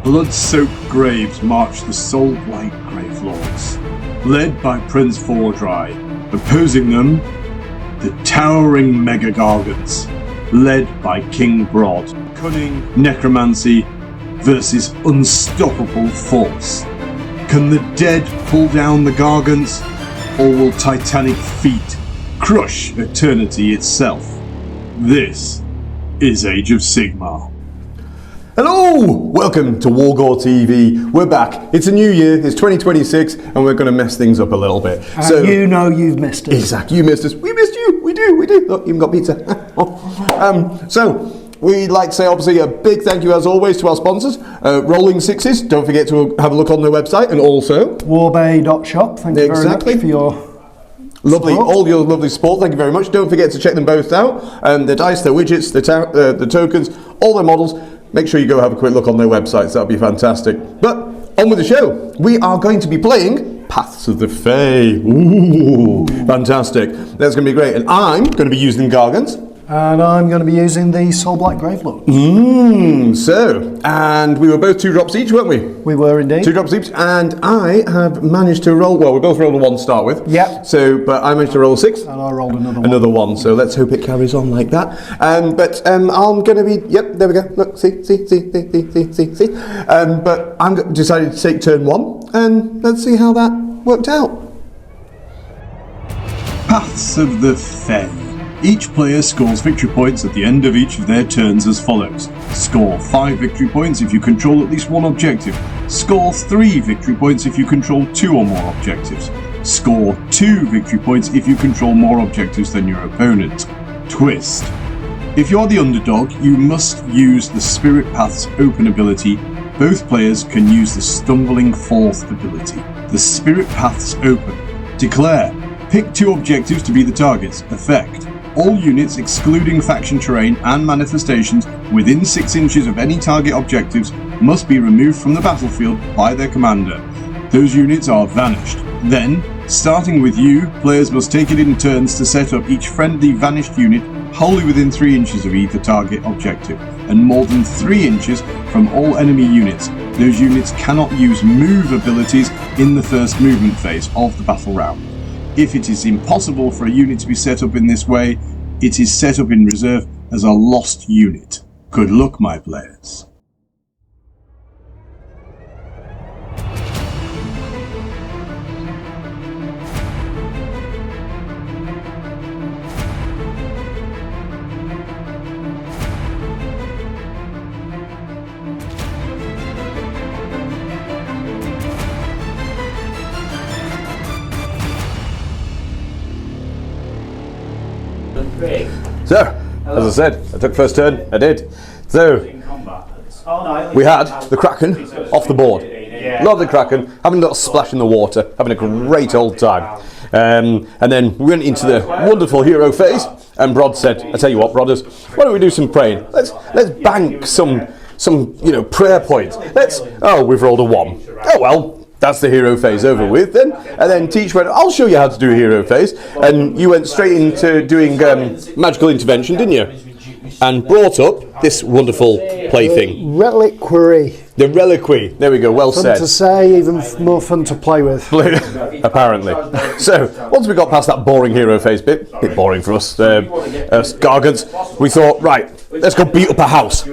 blood-soaked graves march the Soulblight Gravelords, led by Prince Vordry. Opposing them, the towering Mega Gargants, led by King Brod. Cunning necromancy versus unstoppable force. Can the dead pull down the Gargants, or will titanic feet crush eternity itself? This is Age of Sigmar. Hello! Welcome to WGTV. We're back. It's a new year, it's 2026, and we're going to mess things up a little bit. So you know you've missed us. Exactly, you missed us. We missed you. We do. Look, even got pizza. So, we'd like to say, obviously, a big thank you, as always, to our sponsors. Rolling Sixes, don't forget to have a look on their website, and also warbay.shop. Thank you very much for your lovely, support. all your lovely support. Thank you very much. Don't forget to check them both out. The dice, their widgets, the tokens, all their models. Make sure you go have a quick look on their websites. That would be fantastic. But on with the show. We are going to be playing Paths of the Fae. Ooh, fantastic. That's going to be great. And I'm going to be using Gargants. And I'm going to be using the Soulblight Gravelords. And we were both 2 drops each, weren't we? We were indeed. 2 drops each, and I have managed to roll, well, we both rolled a 1 to start with. Yep. So, but I managed to roll a 6. And I rolled another 1. Another 1, so let's hope it carries on like that. I'm going to be, yep, there we go. Look, see. But I'm decided to take turn 1, and let's see how that worked out. Paths of the Fae. Each player scores victory points at the end of each of their turns as follows. Score 5 victory points if you control at least 1 objective. Score 3 victory points if you control 2 or more objectives. Score 2 victory points if you control more objectives than your opponent. Twist. If you're the underdog, you must use the Spirit Path's Open ability. Both players can use the Stumbling Forth ability. The Spirit Path's Open. Declare. Pick 2 objectives to be the targets. Effect. All units, excluding faction terrain and manifestations, within 6 inches of any target objectives must be removed from the battlefield by their commander. Those units are vanished. Then, starting with you, players must take it in turns to set up each friendly vanished unit wholly within 3 inches of either target objective, and more than 3 inches from all enemy units. Those units cannot use move abilities in the first movement phase of the battle round. If it is impossible for a unit to be set up in this way, it is set up in reserve as a lost unit. Good luck, my players. So, as I said, I took first turn, I did. So, we had the Kraken off the board. Love the Kraken, having a little splash in the water, having a great old time. And then we went into the wonderful hero phase, and Brod said, I tell you what, Brothers, why don't we do some praying? Let's bank some prayer points. We've rolled a 1. Oh well. That's the hero phase over with then. And then Teach went, I'll show you how to do a hero phase. And you went straight into doing magical intervention, didn't you? And brought up this wonderful plaything. Reliquary. The reliquary. There we go, well Fun said. to say, even more fun to play with. Apparently. So, once we got past that boring hero phase bit boring for us Gargants, we thought, right, let's go beat up a house.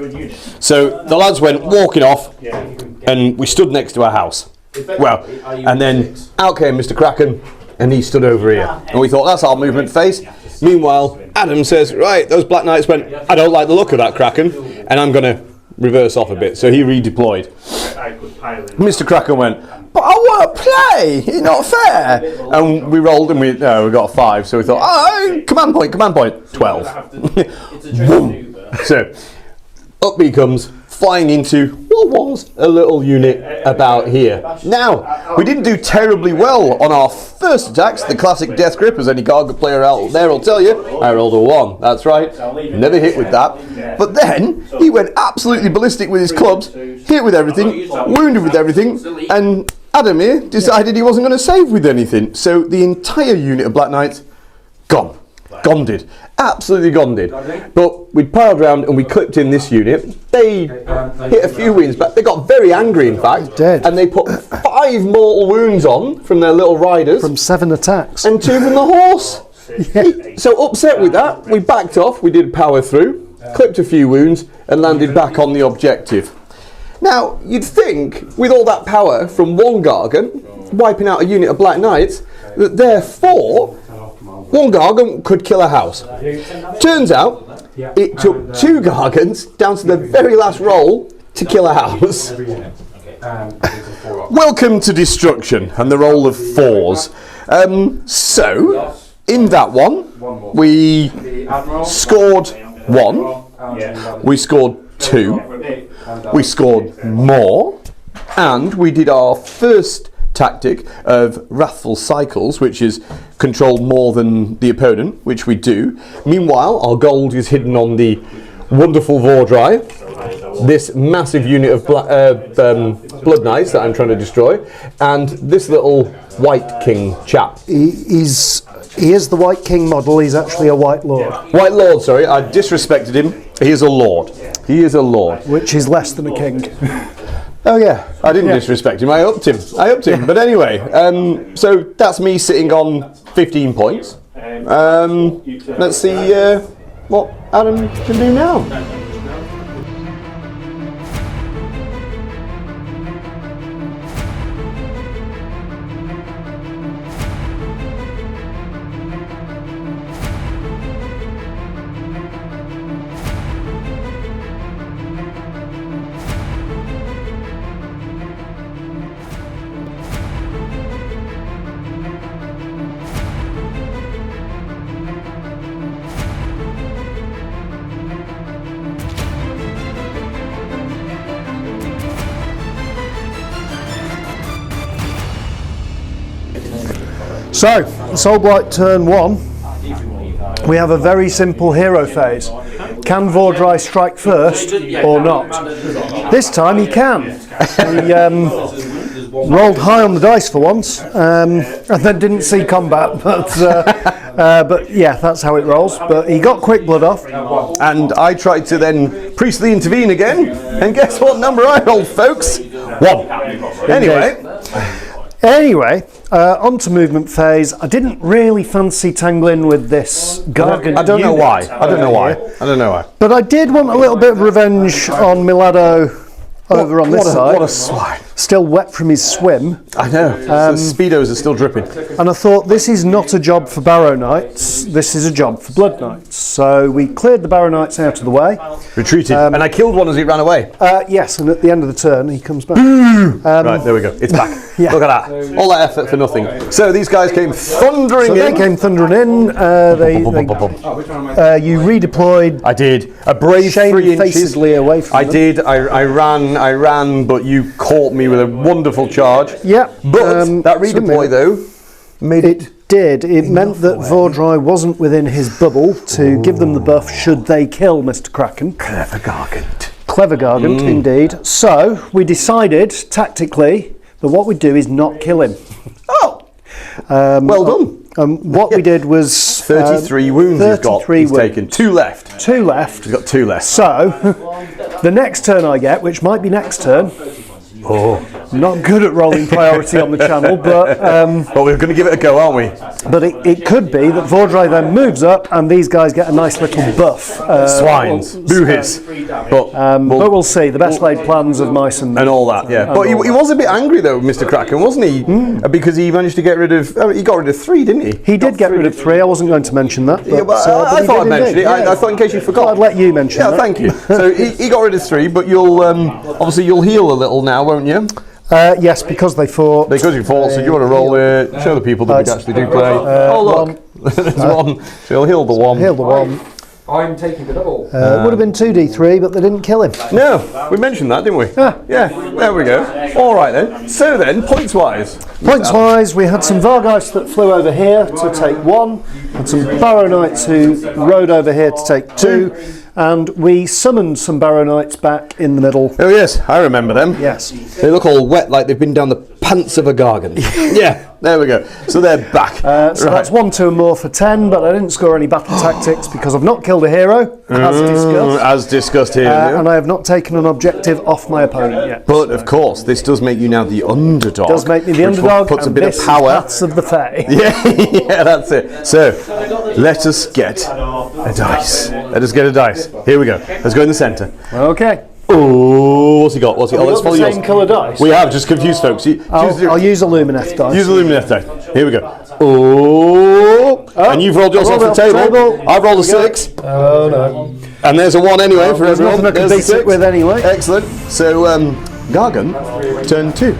So, the lads went walking off, and we stood next to a house. Well, and then out came Mr. Kraken, and he stood over here. And we thought, that's our movement phase. Meanwhile, Adam says, right, those Black Knights went, I don't like the look of that Kraken, and I'm going to reverse off a bit. So he redeployed. Mr. Kraken went, but I want to play, it's not fair. And we rolled, and we got a 5. So we thought, command point, 12. Boom. So up he comes, flying into what was a little unit about here. Now, we didn't do terribly well on our first attacks, the classic death grip, as any Gargant player out there will tell you. I rolled a 1, that's right, never hit with that. But then, he went absolutely ballistic with his clubs, hit with everything, wounded with everything, and Adam here decided he wasn't going to save with anything. So the entire unit of Black Knights, gone. Gonded. Absolutely gonded. But we'd piled around and we clipped in this unit. They hit a few wounds back. They got very angry, in fact. Dead. And they put 5 mortal wounds on from their little riders. From 7 attacks. And 2 from the horse. So upset with that, we backed off. We did power through, clipped a few wounds, and landed back on the objective. Now, you'd think, with all that power from one Gargant, wiping out a unit of Black Knights, that therefore, one Gargant could kill a house. Turns out, it took 2 Gargants down to the very last roll to kill a house. Welcome to destruction and the roll of 4s. So, in that one, we scored 1, we scored 2, we scored more, and we did our first tactic of Wrathful Cycles, which is control more than the opponent, which we do. Meanwhile, our gold is hidden on the wonderful Vordry, this massive unit of Blood Knights that I'm trying to destroy, and this little White King chap. He is the White King model. He's actually a White Lord. White Lord, sorry, I disrespected him. He is a Lord. He is a Lord. Which is less than a king. Oh yeah, I didn't disrespect him. I upped him. But anyway, so that's me sitting on 15 points. Let's see what Adam can do now. So, Soulblight turn 1, we have a very simple hero phase. Can Vordry strike first or not? This time he can. He rolled high on the dice for once, and then didn't see combat, but yeah, that's how it rolls. But he got quick blood off. And I tried to then priestly intervene again, and guess what number I rolled, folks? 1. Anyway, on to movement phase. I didn't really fancy tangling with this Gargant. I don't know unit. why. I don't know why. But I did want a little bit of revenge on Milado over on this side. What a swine. Still wet from his swim. I know. The Speedos are still dripping. And I thought, this is not a job for Barrow Knights, this is a job for Blood Knights. So we cleared the Barrow Knights out of the way. Retreated. And I killed one as it ran away. Yes, and at the end of the turn, he comes back. Right, there we go. It's back. Yeah. Look at that. All that effort for nothing. So these guys came thundering in. They came thundering in. You redeployed. I did. A brave 3 inches. Shamefacedly away from them. I did. I ran, but you caught me with a wonderful charge. Yeah. But that redeploy, though, made it... It meant that Vordry wasn't within his bubble to give them the buff should they kill Mr. Kraken. Clever Gargant. Clever Gargant, indeed. So, we decided, tactically, that what we'd do is not kill him. Oh! Well done. What we did was... 33 wounds he's got. He's taken 2 left. 2 left. He's got 2 left. So, the next turn I get, which might be next turn... I'm not good at rolling priority on the channel, but we're going to give it a go, aren't we? But it could be that Vordry then moves up and these guys get a nice little buff. Swines, boo-hiss. But we'll see. The best laid plans of mice and all that, yeah. But he was a bit angry though, Mr. Kraken, wasn't he? Because he managed to get rid of. He got rid of 3, didn't he? He did get rid of 3. I wasn't going to mention that. But, I thought I'd mention it. Yeah. I thought in case you forgot. I'd let you mention that. Yeah, thank you. So he got rid of 3, but you'll obviously you'll heal a little now, won't you? Yes, because they fought. Because you fought, so you want to roll show the people that we actually do play. Look, there's 1. So he'll heal the 1. Heal the 1. I'm taking the double. It would have been 2d3, but they didn't kill him. No, we mentioned that, didn't we? Yeah, there we go. All right then. So then, points-wise. Points-wise, we had some Vargeists that flew over here to take 1, and some Barrow Knights who rode over here to take 2. And we summoned some Barrow Knights back in the middle. Oh yes, I remember them. Yes. They look all wet like they've been down the pants of a Gargant. Yeah, there we go. So they're back. So that's 1, 2 and more for 10, but I didn't score any battle tactics because I've not killed a hero, As discussed here. and I have not taken an objective off my opponent yet. But of course, this does make you now the underdog. Does make me the which underdog, puts a and bit this of power. Paths of the Fae. Yeah, that's it. So, let us get a dice. Let us get a dice. Here we go. Let's go in the centre. Okay. Oh, what's he got? What's he got? Have Let's we got follow the yours. same colour dice? We have, just confused folks. I'll use a Lumineth dice. Use the Lumineth dice. Here we go. Oh, and you've rolled yours off the table. I've rolled a 6. Oh no. And there's a 1 anyway for There's everyone. nothing I can There's beat a it with anyway. Excellent. So, Gargan, turn 2.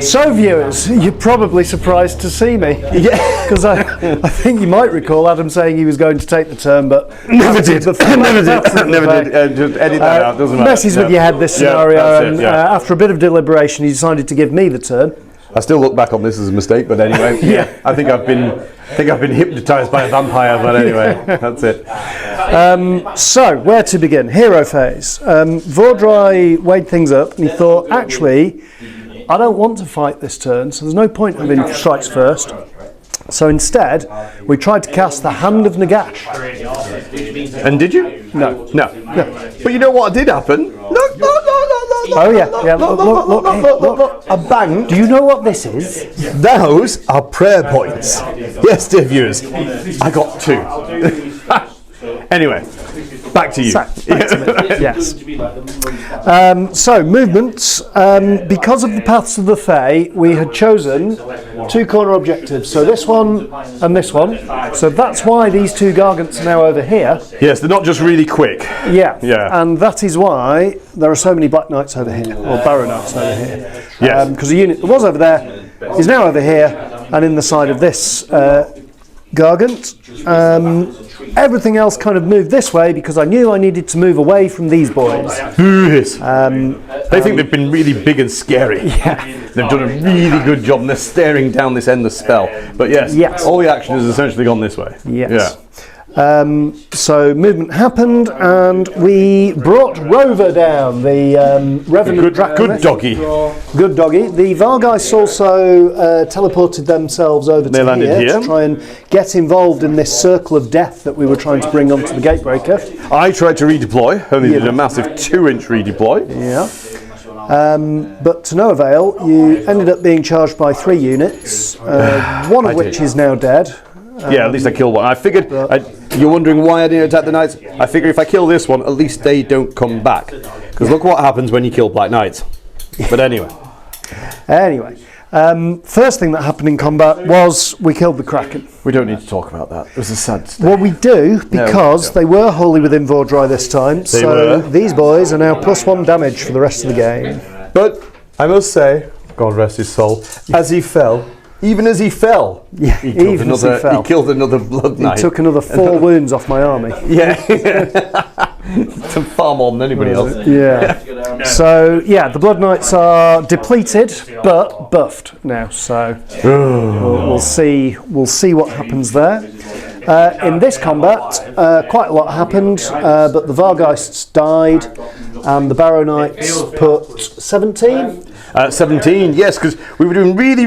So viewers, you're probably surprised to see me. Yeah. Because I think you might recall Adam saying he was going to take the turn, but Never did. Never did. Just edit that out. Doesn't matter. Messes with your head this scenario, that's it, and yeah. after a bit of deliberation, he decided to give me the turn. I still look back on this as a mistake, but anyway, I think I've been hypnotised by a vampire, but anyway, that's it. So, where to begin? Hero phase. Vordry weighed things up, and he thought, actually, I don't want to fight this turn, so there's no point having strikes first. So instead, we tried to cast the Hand of Nagash. And did you? No. No. But you know what did happen? Look. Oh yeah. Look. A bank. Do you know what this is? Those are prayer points. Yes, dear viewers. I got 2. Anyway, back to you. Back to me. Yes. So movements. Because of the paths of the Fae, we had chosen 2 corner objectives. So this one and this one. So that's why these 2 Gargants are now over here. Yes, they're not just really quick. Yeah. Yeah. And that is why there are so many Black Knights over here, or Barrow Knights over here. Yes. Because the unit that was over there is now over here, and in the side of this Gargant. Everything else kind of moved this way because I knew I needed to move away from these boys. Yes. They think they've been really big and scary. Yeah. They've done a really good job and they're staring down this endless spell. But yes, all the action has essentially gone this way. Yes. Yeah. So movement happened and we brought Rover down, the Revenant Draconith. Good doggy. Good doggy. The Vargeists also teleported themselves over They to landed here to try and get involved in this circle of death that we were trying to bring onto the Gatebreaker. I tried to redeploy, only did a massive 2-inch redeploy. Yeah. But to no avail, you ended up being charged by 3 units, one of which is now dead. Yeah, at least I killed one. I figured, you're wondering why I didn't attack the Knights? I figure if I kill this one, at least they don't come back. Because look what happens when you kill Black Knights. But anyway. First thing that happened in combat was we killed the Kraken. We don't need to talk about that. It was a sad state. Well, we do, because they were wholly within Vordry this time. So these boys are now +1 damage for the rest of the game. But I must say, God rest his soul, as he fell, even as he fell, he killed another Blood Knight. He took another 4 wounds off my army. Yeah. Far more than anybody else. Yeah. So, yeah, the Blood Knights are depleted, but buffed now. So we'll see what happens there. In this combat, quite a lot happened, but the Vargeists died, and the Barrow Knights put 17. 17, yes, because we were doing really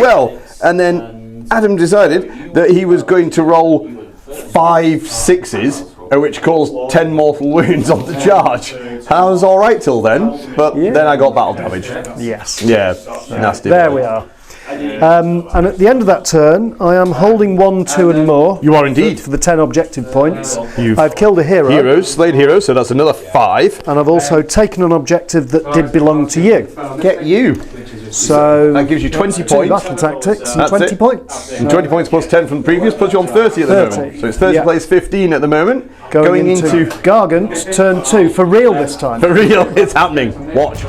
well, and then Adam decided that he was going to roll 5 6s, which caused 10 mortal wounds on the charge. I was all right till then, but then I got battle damage. Yes. Yeah, nasty. There we are. And at the end of that turn, I am holding 1, 2 and more. You are indeed. For the 10 objective points. I've killed a hero. Slayed hero, so that's another 5. And I've also taken an objective that did belong to you. Get you. So that gives you 20 2 points. battle tactics and That's 20 it. points. And 20 points plus 10 from the previous puts you on 30 at the moment. So it's 30 plays 15 at the moment. Going into Gargant, turn 2, for real this time. For real, it's happening. Watch.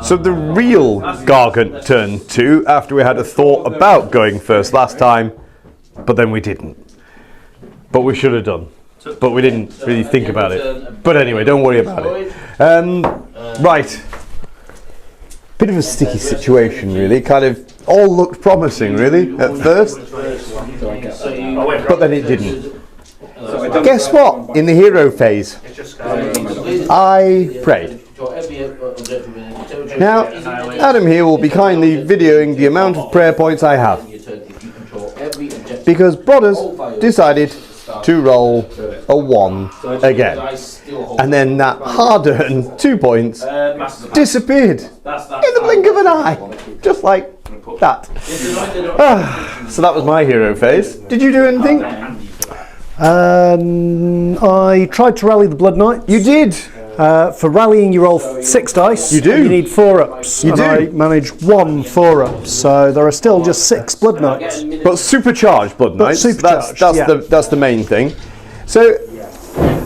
So the real Gargant turn 2 after we had a thought about going first last time, but then we didn't. But we should have done. But we didn't really think about it. But anyway, don't worry about it. Right. Bit of a sticky situation, really. Kind of all looked promising, really, at first. But then it didn't. Guess what? In the hero phase, I prayed. Now, Adam here will be kindly videoing the amount of prayer points I have. Because Brothers decided to roll a 1 again. And then that hard-earned 2 points disappeared in the blink of an eye. Just like that. So that was my hero phase. Did you do anything? I tried to rally the Blood Knight. You did. For rallying, you roll 6 dice. You do. And you need 4-ups. You do. I managed 1 4-up, so there are still just 6 Blood Knights. But supercharged Blood Knights. That's the main thing. So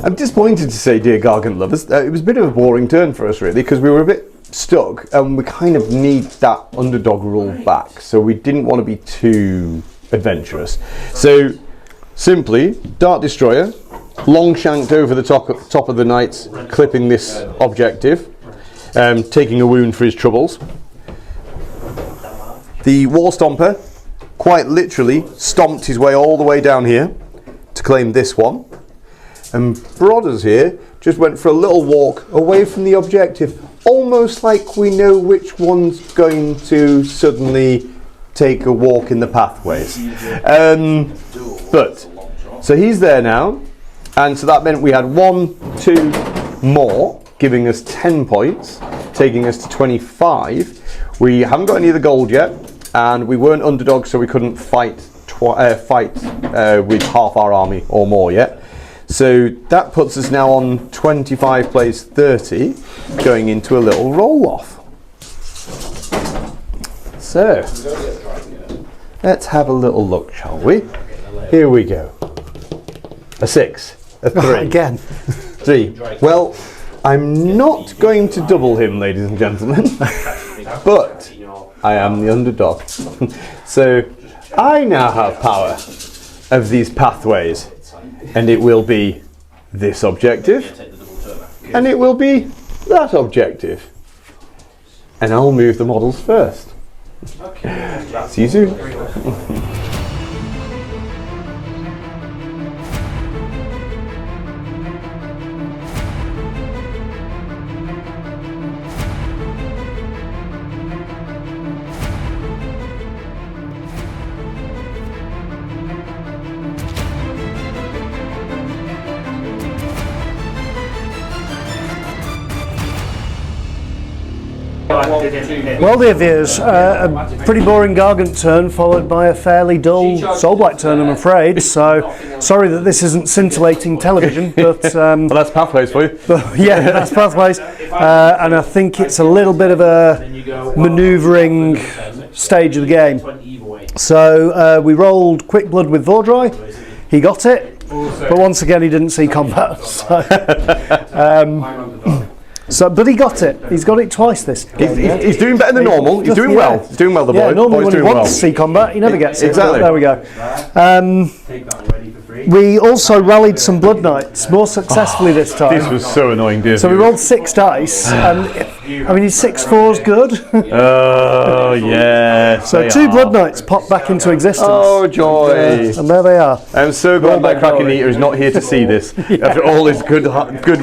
I'm disappointed to say, dear Gargant lovers, it was a bit of a boring turn for us, really, because we were a bit stuck, and we kind of need that underdog rule back. So we didn't want to be too adventurous. So simply, Dart Destroyer, long shanked over the top of the knights, clipping this objective, taking a wound for his troubles. The War Stomper quite literally stomped his way all the way down here to claim this one. And Brothers here just went for a little walk away from the objective, almost like we know which one's going to suddenly take a walk in the pathways. So he's there now. And so that meant we had 1, 2 more, giving us 10 points, taking us to 25. We haven't got any of the gold yet, and we weren't underdogs, so we couldn't fight with half our army or more yet. So that puts us now on 25 plays 30, going into a little roll-off. So, let's have a little look, shall we? Here we go. A 6. A 3. Again. 3. Well, I'm not going to double him, ladies and gentlemen, but I am the underdog. So I now have power of these pathways, and it will be this objective, and it will be that objective. And I'll move the models first. See you soon. Well, dear viewers, a pretty boring Gargant turn followed by a fairly dull Soulblight turn, I'm afraid. So, sorry that this isn't scintillating television, but well, that's Pathways for you. Yeah, that's Pathways, and I think it's a little bit of a manoeuvring stage of the game. So we rolled Quick Blood with Vordry. He got it, but once again he didn't see combat. But he got it. He's got it twice this game. He's doing better than normal. He's doing well. He's doing well, the boy. Yeah, normally Boy's when he doing wants to see combat, he never gets it. Exactly. There we go. We also rallied some Blood Knights more successfully this time. This was so annoying, dear. So we rolled 6 dice, and I mean, is 6 4s good? Oh, yes. So 2 Blood Knights popped back into existence. Oh, joy. And there they are. I'm so glad my Kraken Eater is not here to see this after all his good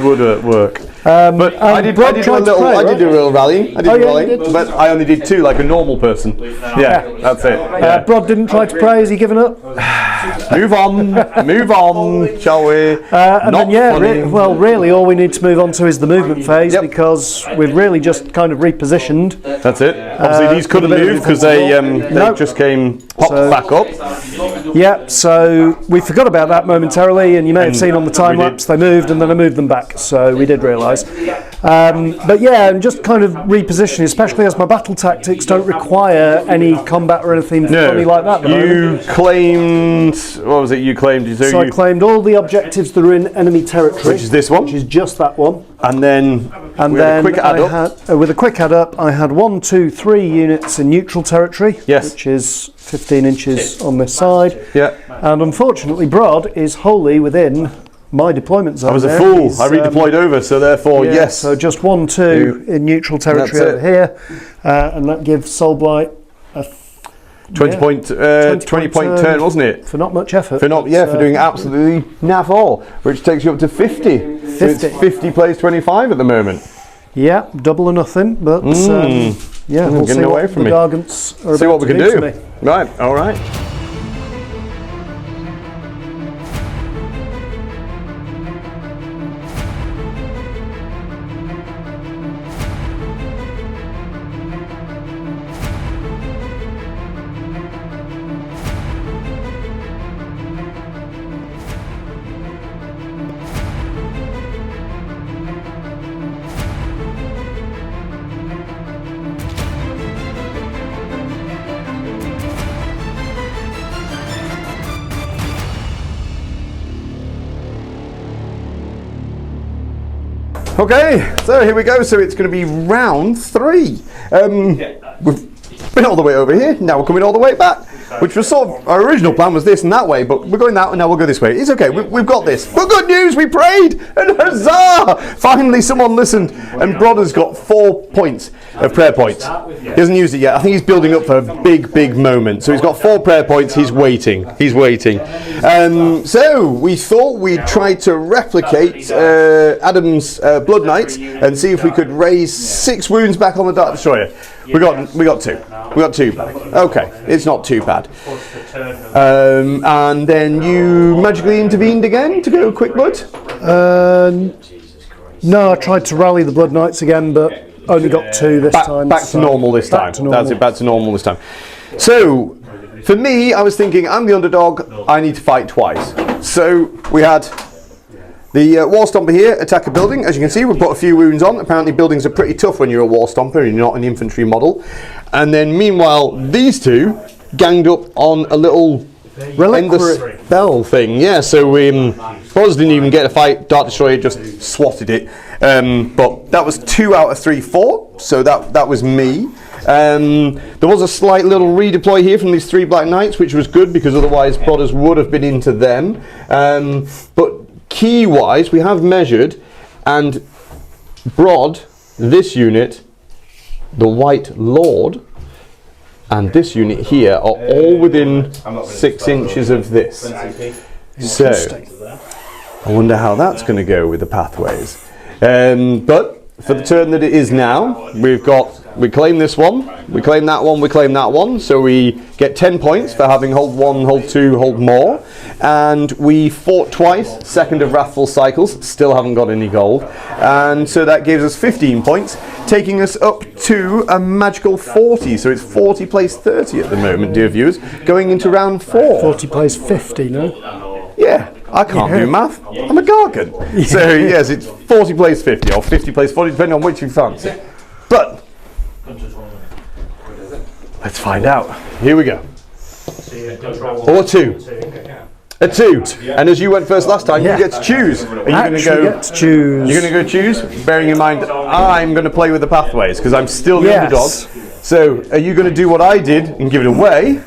wood work. But I did do a little rallying. But I only did 2 like a normal person. Yeah, that's it. Yeah. Brod didn't try to pray. Has he given up? Move on, shall we? And then, really, all we need to move on to is the movement phase, because we've really just kind of repositioned. That's it. Obviously, these couldn't move because they just came Pop back up. Yeah, so we forgot about that momentarily, and you may have seen on the time lapse they moved, and then I moved them back, so we did realise. But yeah, and just kind of repositioning, especially as my battle tactics don't require any combat or anything funny like that. You claimed, what was it you claimed? So I claimed all the objectives that are in enemy territory. Which is this one? Which is just that one. And then, with a quick add up, I had 1, 2, 3 units in neutral territory, yes, which is 15 inches on this side. Yeah. And unfortunately, Brod is wholly within my deployment zone. I was a fool. I redeployed over, so therefore, yes. So just 1, 2 in neutral territory over here, and that gives Soulblight a 20 point turn, wasn't it? For not much effort. For doing absolutely naff all, which takes you up to 50. So it's 50 plays 25 at the moment. Yeah, double or nothing, but yeah, we'll see what the Gargants are about to do to me. Right, all right. Okay, so here we go. So it's going to be round 3. We've been all the way over here. Now we're coming all the way back, which was sort of our original plan was this and that way, but we're going that and now we'll go this way. It's okay. We've got this. But good news, we prayed, and huzzah! Finally, someone listened, and Brod has got 4 points of prayer points. He hasn't used it yet. I think he's building up for a big moment. So he's got 4 prayer points. He's waiting. He's waiting. So we thought we'd try to replicate Adam's Blood Knights and see if we could raise 6 wounds back on the Dark Destroyer. We got 2. We got 2 back. Okay, it's not too bad. And then you magically intervened again to go quick blood? No, I tried to rally the Blood Knights again, but only got 2 this time. Back to normal this time. That's it, back to normal this time. So, for me, I was thinking, I'm the underdog, I need to fight twice. So, we had the Wall Stomper here attack a building. As you can see, we put a few wounds on. Apparently, buildings are pretty tough when you're a Wall Stomper and you're not an infantry model. And then, meanwhile, these 2 ganged up on a little endless spell thing. Yeah, so Buzz didn't even get a fight. Dark Destroyer just swatted it. But that was 2 out of 3 fought. So that was me. There was a slight little redeploy here from these 3 Black Knights, which was good because otherwise Brothers would have been into them. But key-wise, we have measured, and Brod, this unit, the White Lord, and this unit here are all within 6 inches of this. So, I wonder how that's going to go with the pathways. But for the turn that it is now, we claim this one, we claim that one, we claim that one, so we get 10 points for having hold 1, hold 2, hold more, and we fought twice, second of Wrathful Cycles, still haven't got any gold, and so that gives us 15 points, taking us up to a magical 40, so it's 40 plays 30 at the moment, dear viewers, going into round 4. 40 plays 50, no? Yeah. I can't do math. I'm a Gargant. So yes, it's 40 plays 50 or 50 plays 40, depending on which you fancy. But let's find out. Here we go. Or 2. A 2. And as you went first last time, you get to choose. Are you going to go? Get to choose. You're going to go choose, bearing in mind I'm going to play with the pathways because I'm still the underdog. So are you going to do what I did and give it away?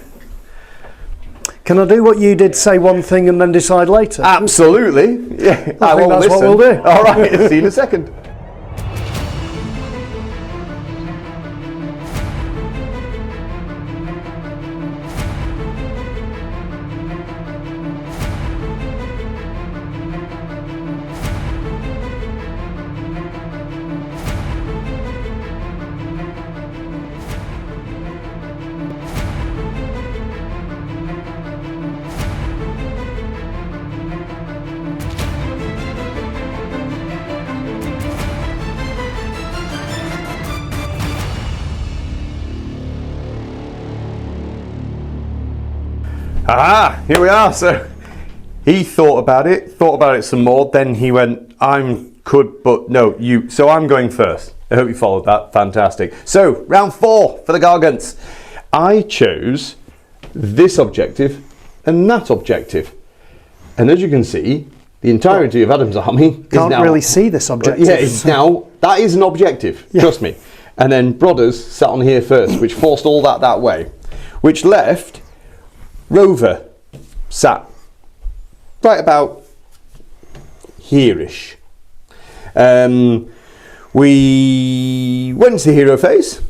Can I do what you did, say one thing and then decide later? Absolutely. Yeah, I think that's what we'll do. All right, see you in a second. Ah, here we are. So he thought about it some more. Then he went, but no, you. So I'm going first. I hope you followed that. Fantastic. So round 4 for the Gargants. I chose this objective and that objective. And as you can see, the entirety of Adam's army Can't is now, really see this objective. Yeah, it's now, that is an objective, trust me. And then Brothers sat on here first, which forced all that way. Which left Rover sat right about here-ish. We went to the hero phase,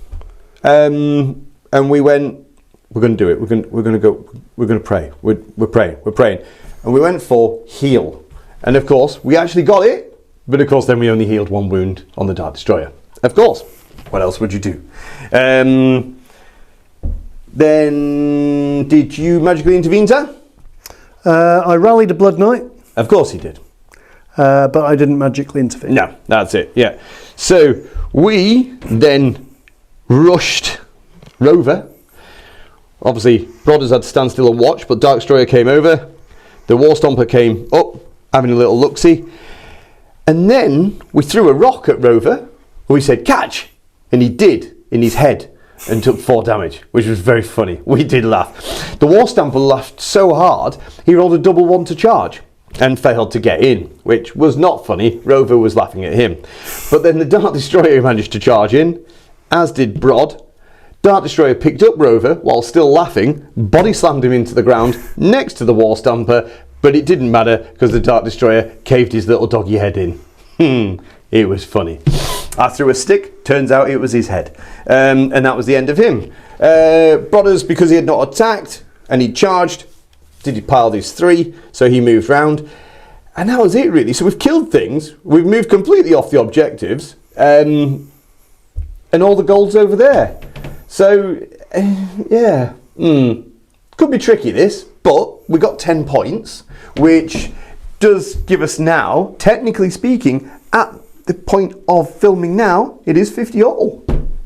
and we went, we're going to do it, we're going to pray, we're praying. And we went for heal. And of course, we actually got it, but of course then we only healed 1 wound on the Dark Destroyer. Of course, what else would you do? Then, did you magically intervene, sir? I rallied a Blood Knight. Of course he did. But I didn't magically intervene. No, that's it, yeah. So, we then rushed Rover. Obviously, Brothers had to stand still and watch, but Dark Destroyer came over. The War Stomper came up, having a little look-see. And then we threw a rock at Rover. We said, catch! And he did, in his head, and took 4 damage, which was very funny. We did laugh. The War Stamper laughed so hard, he rolled a double 1 to charge and failed to get in, which was not funny. Rover was laughing at him. But then the Dark Destroyer managed to charge in, as did Brod. Dark Destroyer picked up Rover while still laughing, body slammed him into the ground next to the War Stamper, but it didn't matter because the Dark Destroyer caved his little doggy head in. It was funny. I threw a stick, turns out it was his head. And that was the end of him. Brothers, because he had not attacked and he charged, did he pile these 3, so he moved round. And that was it really. So we've killed things, we've moved completely off the objectives, and all the gold's over there. So, yeah, could be tricky this, but we got 10 points, which does give us now, technically speaking, at the point of filming now, it is 50 all.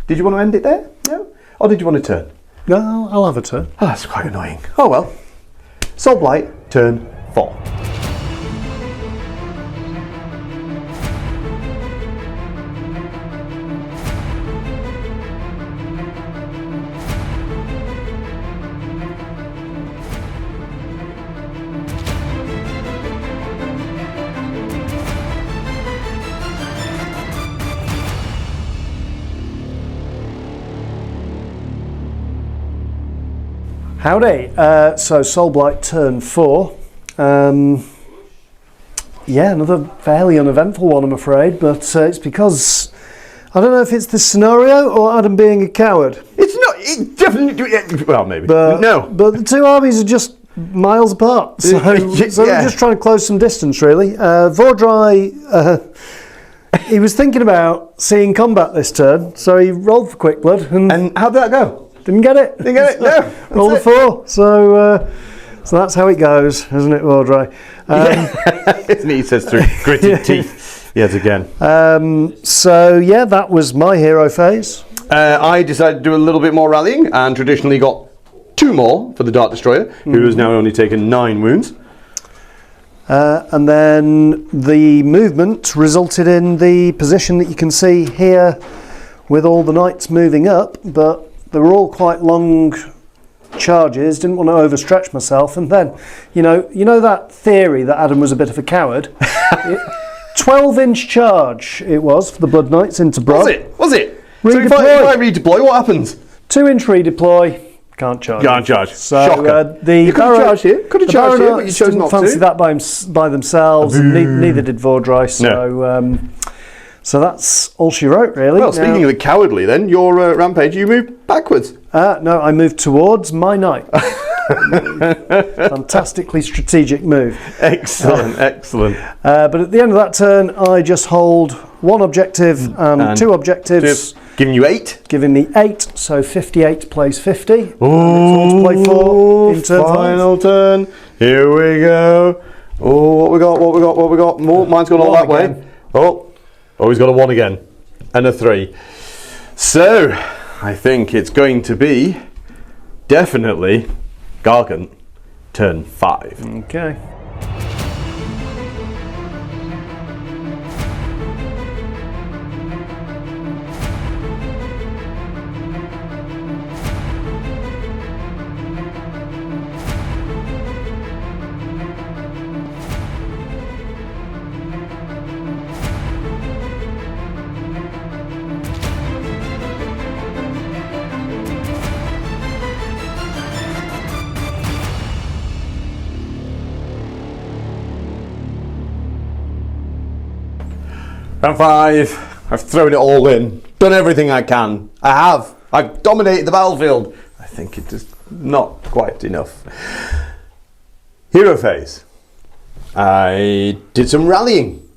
Did you want to end it there? No? Or did you want a turn? No, I'll have a turn. Oh, that's quite annoying. Oh well. Soulblight, turn 4. Howdy. So Soulblight turn 4. Yeah, another fairly uneventful one, I'm afraid, but it's because I don't know if it's the scenario or Adam being a coward. It's not. It definitely. Well, maybe. But, no. But the 2 armies are just miles apart, so we're just trying to close some distance, really. Vordry, he was thinking about seeing combat this turn, so he rolled for Quick Blood, And how'd that go? Didn't get it. Didn't get it. No. Rolled a 4. So that's how it goes, isn't it, Vordry? Isn't it? He says through gritted teeth yet again. So yeah, that was my hero phase. I decided to do a little bit more rallying and traditionally got 2 more for the Dark Destroyer, who has now only taken 9 wounds. And then the movement resulted in the position that you can see here with all the knights moving up, but they were all quite long charges, didn't want to overstretch myself, and then, you know that theory that Adam was a bit of a coward? 12-inch charge it was for the Blood Knights into Brod. Was it? Redeploy. So if I redeploy, what happens? 2-inch redeploy, can't charge. Can't charge. So, Shocker. You could have charged here, but you chose not to. Fancy that by themselves, and neither did Vordry, so... So that's all she wrote, really. Well, speaking of the cowardly, then, your rampage, you moved backwards. No, I moved towards my knight. Fantastically strategic move. Excellent, excellent. But at the end of that turn, I just hold 1 objective and 2 objectives. Giving you 8. Giving me 8, so 58 plays 50. Ooh, to play 4 in turn final 5. Turn. Here we go. Oh, what we got? More. Mine's gone all that way. Oh, he's got a 1 again. And a 3. So, I think it's going to be definitely Gargant turn 5. Okay. Round 5. I've thrown it all in. Done everything I can. I've dominated the battlefield. I think it is not quite enough. Hero phase. I did some rallying.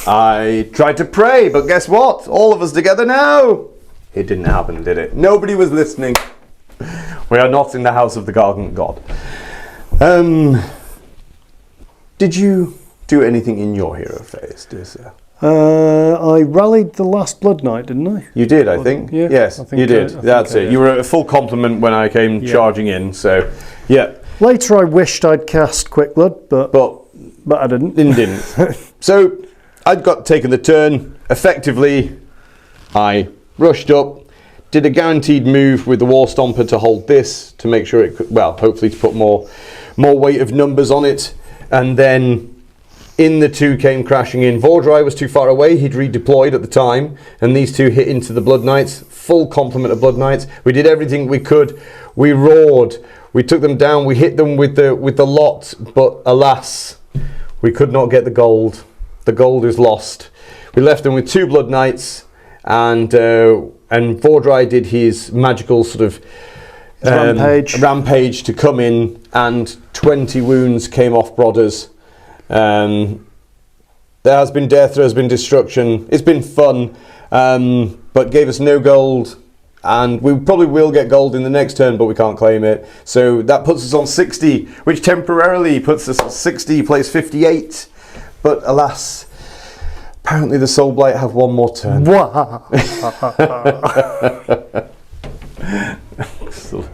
I tried to pray, but guess what? All of us together now. It didn't happen, did it? Nobody was listening. We are not in the house of the Gargant God. Did you do anything in your hero phase, dear sir? I rallied the last Blood Knight, didn't I? You did, I think. Yeah, yes, I think you did. That's it. yeah. You were at a full complement when I came charging in. So, yeah. Later, I wished I'd cast Quick Blood, but I didn't. Didn't. So, I'd got taken the turn. Effectively, I rushed up, did a guaranteed move with the War Stomper to hold this to make sure it could, well, hopefully to put more weight of numbers on it, and then. In the 2 came crashing in. Vordry was too far away. He'd redeployed at the time, and these 2 hit into the Blood Knights. Full complement of Blood Knights. We did everything we could. We roared. We took them down. We hit them with the lot, but alas, we could not get the gold. The gold is lost. We left them with 2 Blood Knights, and Vordry did his magical sort of rampage to come in, and 20 wounds came off Brodders. There has been death, there has been destruction. It's been fun, but gave us no gold, and we probably will get gold in the next turn, but we can't claim it. So that puts us on 60, which temporarily puts us on 60, plays 58. But alas, apparently the Soulblight have one more turn. Excellent.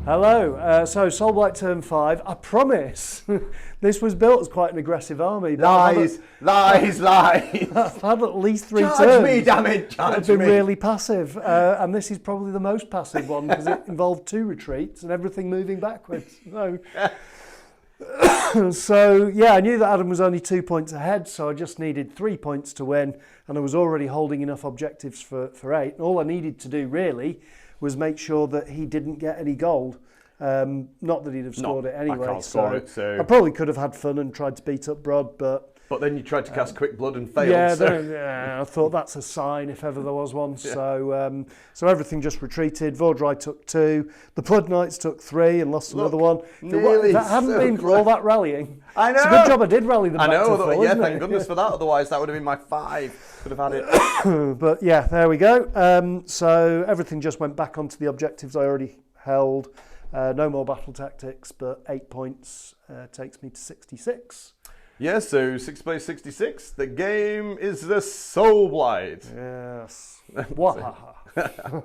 Hello, so Soulblight turn 5. I promise this was built as quite an aggressive army. Lies. I've had at least 3 turns. Charge me, damn it, charge I've been me. really passive, and this is probably the most passive one because it involved 2 retreats and everything moving backwards. So yeah, I knew that Adam was only 2 points ahead, so I just needed 3 points to win, and I was already holding enough objectives for 8. And all I needed to do really was make sure that he didn't get any gold. Not that he'd have scored it anyway. I can't score it, so I probably could have had fun and tried to beat up Brod, but then you tried to cast Quick Blood and failed. Yeah, I thought that's a sign if ever there was one. Yeah. So everything just retreated. Vordry took 2. The Blood Knights took 3 and lost another one. If that hadn't been for all that rallying, I know. It's a good job I did rally them back to full, yeah, thank goodness for that. Otherwise, that would have been my 5. Could have had it. But yeah, there we go. So everything just went back onto the objectives I already held. No more battle tactics, but 8 points takes me to 66. Yeah, so 6 plays 66. The game is the Soulblight. Yes. Wahaha.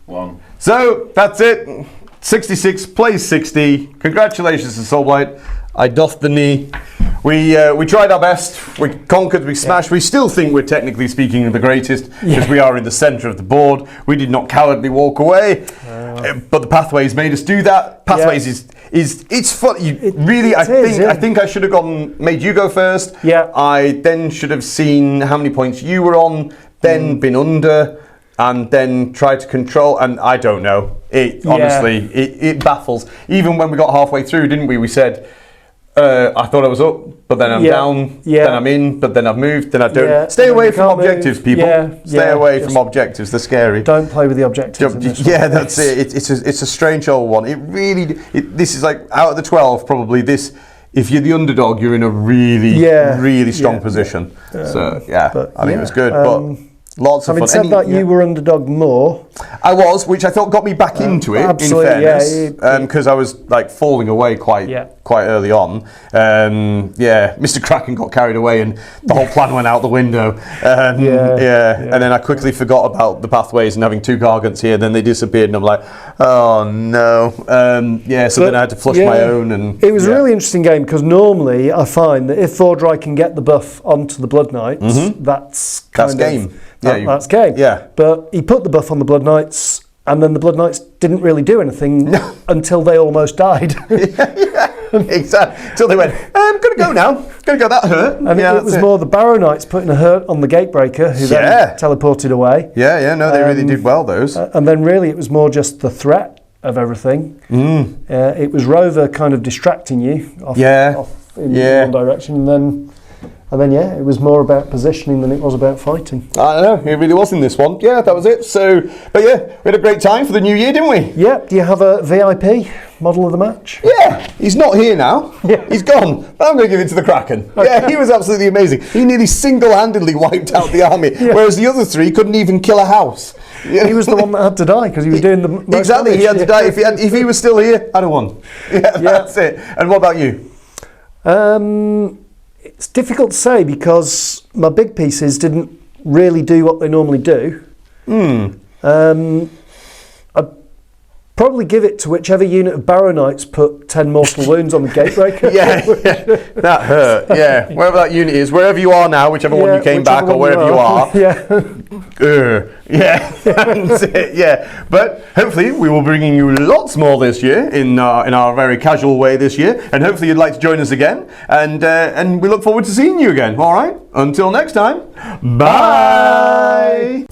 One. So that's it. 66 plays 60. Congratulations to Soulblight. I doffed the knee. We tried our best. We conquered. We smashed. We still think we're technically speaking the greatest because we are in the centre of the board. We did not cowardly walk away, but the Pathways made us do that. Pathways is it's fun. I think I should have made you go first. Yeah. I then should have seen how many points you were on, then been under, and then tried to control. And I don't know. Honestly, it baffles. Even when we got halfway through, didn't we? We said. I thought I was up, but then I'm down, then I'm in, but then I've moved, then I don't. Yeah, Stay away from objectives, people. Stay away from objectives, they're scary. Don't play with the objectives. That's it. It's a strange old one. This is like, out of the 12, probably this, if you're the underdog, you're in a really strong position. So, I think it was good. But Lots of Having fun. said that, you were underdog more. I was, which I thought got me back into it. Absolutely, in fairness, because I was like falling away quite early on. Mr. Kraken got carried away, and the whole plan went out the window. And then I quickly forgot about the pathways and having 2 Gargants here. Then they disappeared, and I'm like, oh no. So then I had to flush my own. And it was a really interesting game because normally I find that if Vordry can get the buff onto the Blood Knights, that's game. That's game. Yeah. But he put the buff on the Blood Knights, and then the Blood Knights didn't really do anything until they almost died. Exactly. Until they went, I'm going to go now. Going to go, that hurt. And it was more the Barrow Knights putting a hurt on the Gatebreaker, who then teleported away. They really did well, those. And then really it was more just the threat of everything. It was Rover kind of distracting you off in one direction, and then it was more about positioning than it was about fighting. I don't know, it really was in this one. Yeah, that was it. So, but we had a great time for the new year, didn't we? Yeah. Do you have a VIP model of the match? Yeah, he's not here now. He's gone. But I'm going to give it to the Kraken. Okay. Yeah, he was absolutely amazing. He nearly single-handedly wiped out the army, whereas the other 3 couldn't even kill a house. He was the one that had to die because he was doing the most Exactly, damage. he had to die. If he was still here, I'd have won. That's it. And what about you? It's difficult to say because my big pieces didn't really do what they normally do. I'd probably give it to whichever unit of Barrow Knights put 10 mortal wounds on the Gatebreaker. That hurt. Yeah, wherever that unit is, wherever you are now, whichever one you came back, or wherever you are. That's it. Yeah, but hopefully we will be bringing you lots more this year in our very casual way this year, and hopefully you'd like to join us again, and we look forward to seeing you again. All right, until next time, bye.